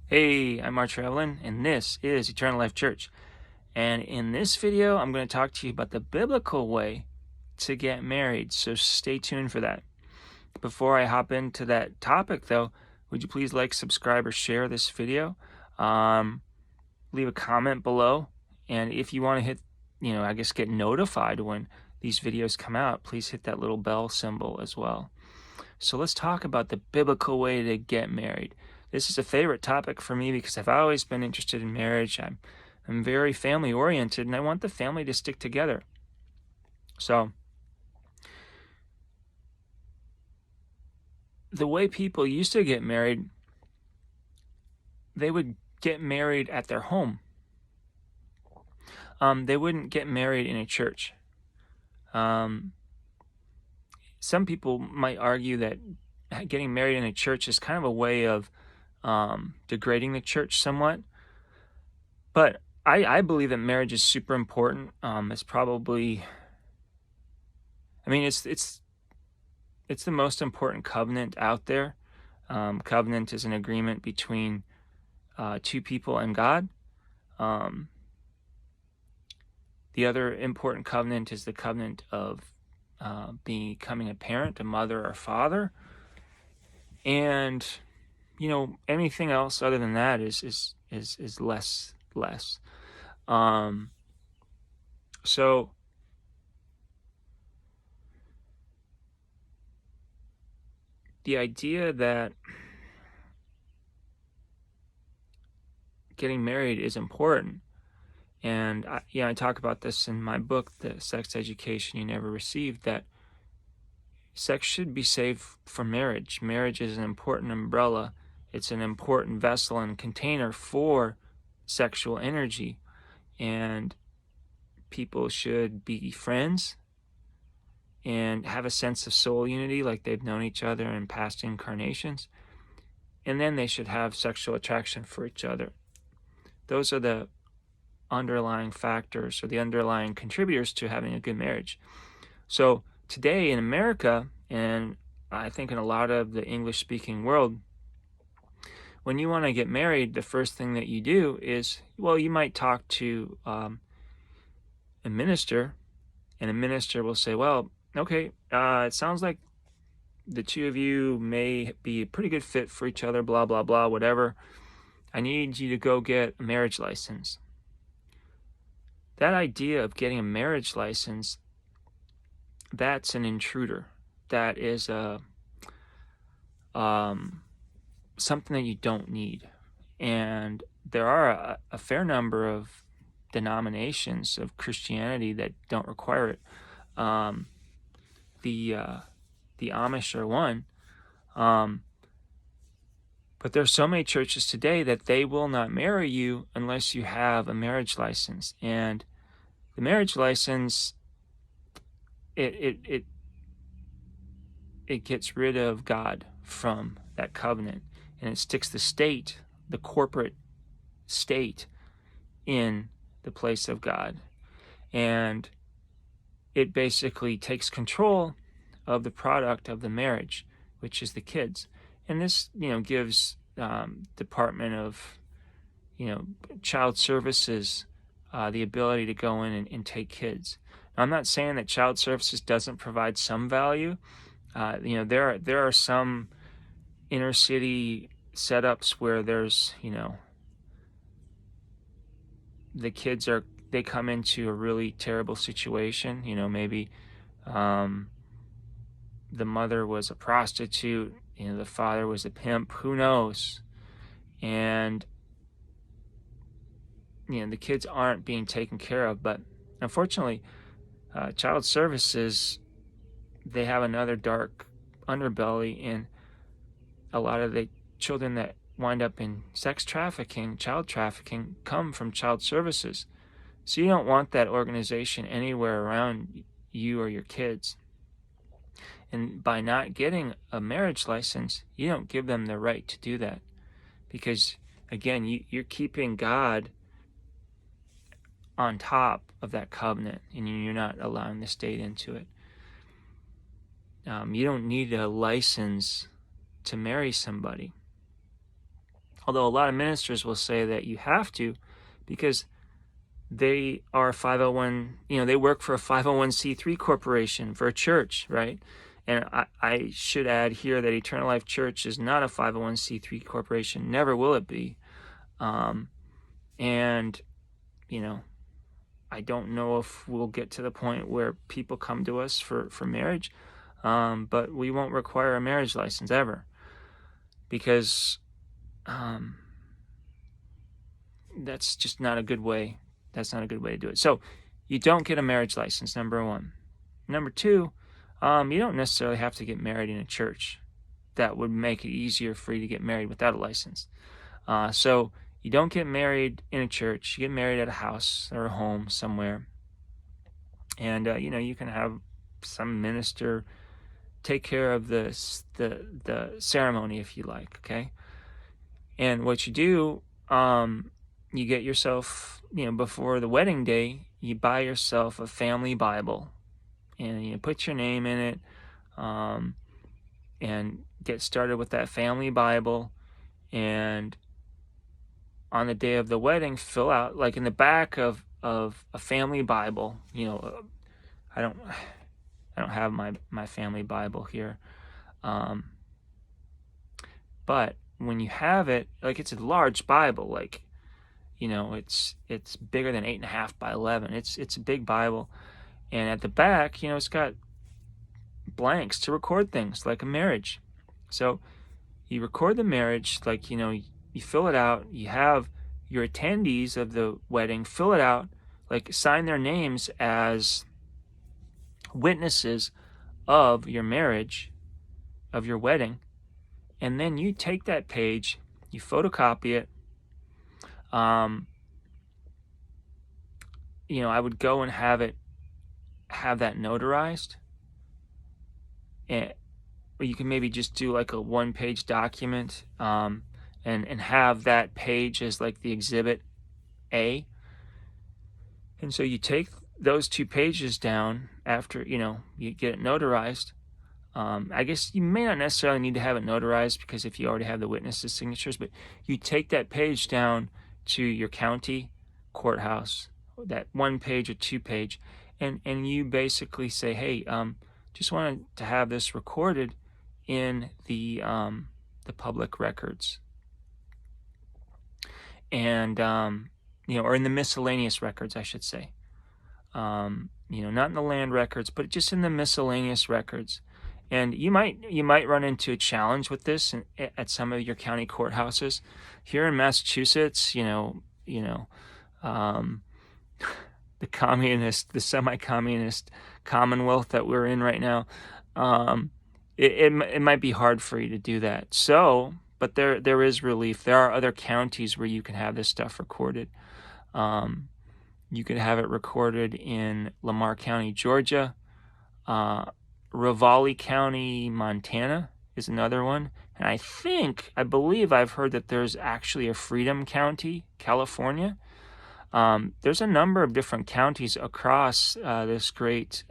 Hey, I'm Mark Travelin, and this is Eternal Life Church. And in this video, I'm going to talk to you about the biblical way to get married. So stay tuned for that. Before I hop into that topic, though, would you please like, subscribe, or share this video? Leave a comment below. And if you want to hit, get notified when these videos come out, please hit that little bell symbol as well. So let's talk about the biblical way to get married. This is a favorite topic for me because I've always been interested in marriage. I'm very family oriented and I want the family to stick together. So the way people used to get married, they would get married at their home. They wouldn't get married in a church. Some people might argue that getting married in a church is kind of a way of degrading the church somewhat. But I believe that marriage is super important. It's probably, it's the most important covenant out there. Covenant is an agreement between two people and God. The other important covenant is the covenant of becoming a parent, a mother or father. And, anything else other than that is less. So the idea that getting married is important, and I talk about this in my book, The Sex Education You Never Received, that sex should be saved for marriage. Marriage is an important umbrella. It's an important vessel and container for sexual energy, and people should be friends and have a sense of soul unity like they've known each other in past incarnations, and then they should have sexual attraction for each other. Those are the underlying factors or the underlying contributors to having a good marriage. So today in America, and I think in a lot of the English-speaking world, when you want to get married, the first thing that you do is, you might talk to a minister, and a minister will say, okay, it sounds like the two of you may be a pretty good fit for each other, blah, blah, blah, whatever. I need you to go get a marriage license. That idea of getting a marriage license, that's an intruder. That is something that you don't need. And there are a fair number of denominations of Christianity that don't require it. The Amish are one. But there's so many churches today that they will not marry you unless you have a marriage license. And the marriage license, it gets rid of God from that covenant, and it sticks the state, the corporate state, in the place of God. And it basically takes control of the product of the marriage, which is the kids. And this, gives Department of, Child Services the ability to go in and take kids. Now, I'm not saying that Child Services doesn't provide some value. There are some inner city setups where there's, the kids they come into a really terrible situation. Maybe the mother was a prostitute, the father was a pimp, who knows? And the kids aren't being taken care of. But unfortunately, Child Services, they have another dark underbelly, and a lot of the children that wind up in sex trafficking, child trafficking, come from Child Services. So you don't want that organization anywhere around you or your kids. And by not getting a marriage license, you don't give them the right to do that. Because, again, you're keeping God on top of that covenant, and you're not allowing the state into it. You don't need a license to marry somebody. Although a lot of ministers will say that you have to, because they are 501, they work for a 501c3 corporation, for a church, right? And I should add here that Eternal Life Church is not a 501c3 corporation. Never will it be. And, I don't know if we'll get to the point where people come to us for marriage, but we won't require a marriage license ever, because that's just not a good way. That's not a good way to do it. So you don't get a marriage license, number one. Number two, you don't necessarily have to get married in a church. That would make it easier for you to get married without a license. So you don't get married in a church. You get married at a house or a home somewhere. And, you can have some minister take care of the ceremony if you like, okay? And what you do, you get yourself, before the wedding day, you buy yourself a family Bible, and you put your name in it, and get started with that family Bible. And on the day of the wedding, fill out, like in the back of a family Bible, I don't have my family Bible here, but when you have it, like, it's a large Bible, like, it's bigger than 8.5 by 11. It's a big Bible, and at the back, it's got blanks to record things like a marriage. So you record the marriage, like, you fill it out. You have your attendees of the wedding fill it out, like sign their names as witnesses of your marriage, of your wedding, and then you take that page, you photocopy it. I would go and have that notarized, or you can maybe just do like a 1-page document, and have that page as like the exhibit A. And so you take those 2 pages down after, you get it notarized. I guess you may not necessarily need to have it notarized, because if you already have the witnesses' signatures, but you take that page down to your county courthouse, that 1-page or 2-page, and you basically say, hey, just wanted to have this recorded in the public records, and or in the miscellaneous records, I should say. Not in the land records, but just in the miscellaneous records. And you might run into a challenge with this at some of your county courthouses. Here in Massachusetts, the semi-communist Commonwealth that we're in right now, it might be hard for you to do that. So, but there is relief. There are other counties where you can have this stuff recorded. You could have it recorded in Lamar County, Georgia. Ravalli County, Montana is another one. And I believe I've heard that there's actually a Freedom County, California. There's a number of different counties across this great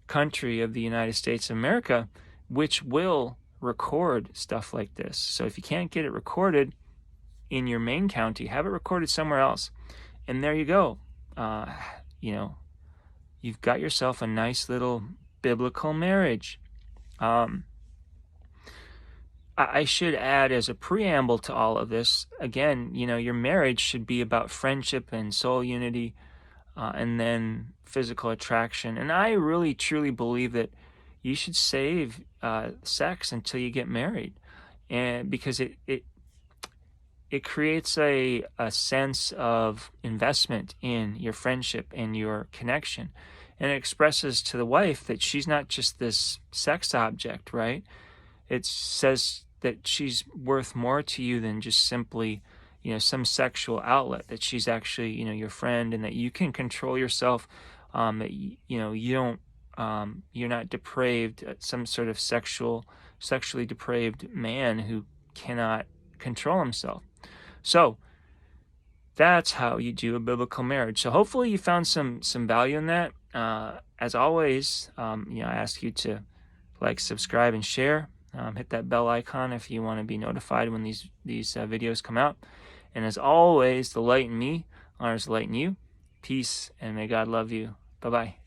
country of the United States of America, which will record stuff like this. So if you can't get it recorded in your main county, have it recorded somewhere else. And there you go. You've got yourself a nice little biblical marriage. I should add, as a preamble to all of this, again, your marriage should be about friendship and soul unity, and then physical attraction. And I really, truly believe that you should save sex until you get married, and because it creates a sense of investment in your friendship and your connection. And it expresses to the wife that she's not just this sex object, right? It says that she's worth more to you than just simply, some sexual outlet, that she's actually, your friend, and that you can control yourself, that, you don't, you're not depraved, some sort of sexually depraved man who cannot control himself. So that's how you do a biblical marriage. So hopefully you found some value in that. As always, I ask you to like, subscribe, and share. Hit that bell icon if you want to be notified when these videos come out. And as always, the light in me honors the light in you. Peace, and may God love you. Bye-bye.